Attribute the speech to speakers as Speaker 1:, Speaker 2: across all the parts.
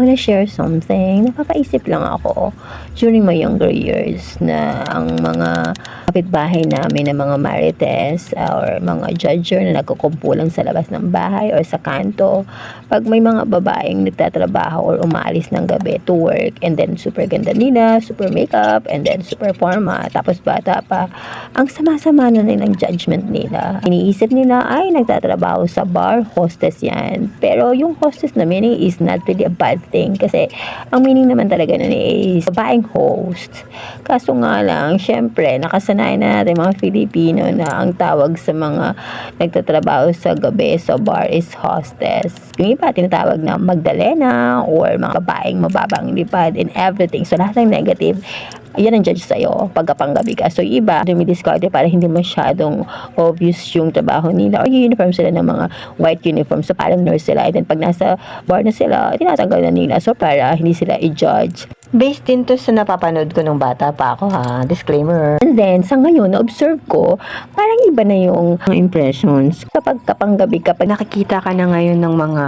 Speaker 1: I wanna share something. Napapaisip lang ako during my younger years na ang mga kapitbahay namin na mga marites or mga judger na nagkukumpulang sa labas ng bahay or sa kanto. Pag may mga babaeng nagtatrabaho or umaalis ng gabi to work and then super ganda nila, super makeup, and then super forma, tapos bata pa, ang sama-sama na nilang judgment nila. Iniisip nila ay nagtatrabaho sa bar, hostess yan. Pero yung hostess na meaning is not really a bad thing kasi ang meaning naman talaga nun is babaeng host. Kaso nga lang, syempre, nakasanayan na natin mga Filipino na ang tawag sa mga nagtatrabaho sa gabi sa bar is hostess. Yung iba tinatawag na Magdalena or mga babaeng mababang lipad and everything. So lahat ng negative, yan ang judge sa'yo pagkapanggabi ka. So iba, dumidiscard para hindi masyadong obvious yung trabaho nila or yung uniform sila ng mga white uniform. So parang nurse sila. And then pag nasa bar na sila, tinatanggal na nila. So para hindi sila i-judge.
Speaker 2: Based din to sa napapanood ko nung bata pa ako ha. Disclaimer.
Speaker 1: And then, sa ngayon, na-observe ko, parang iba na yung impressions. Kapag kapanggabi, kapag
Speaker 2: Nakikita ka na ngayon ng mga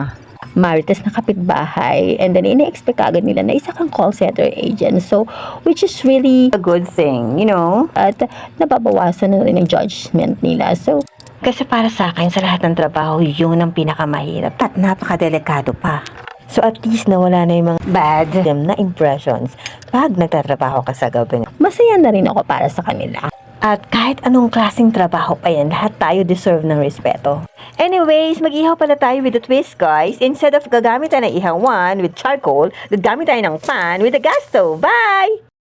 Speaker 1: marites na kapitbahay, and then ine-expect agad nila na isa kang call center agent. So, which is really
Speaker 2: a good thing, you know?
Speaker 1: at nababawasan na rin ang judgment nila. So,
Speaker 2: Kasi para sa akin, sa lahat ng trabaho, yun ang pinakamahirap at napakadelikado pa. So at least nawala na yung mga bad na impressions pag nagtatrabaho ka sa gabi.
Speaker 1: masaya na rin ako para sa kanila.
Speaker 2: At kahit anong klaseng trabaho pa yan, lahat tayo deserve ng respeto. Anyways, mag-ihaw pala tayo with a twist, guys. Instead of gagamit tayo ng ihawan with charcoal, gagamit tayo ng pan with a gas stove. Bye!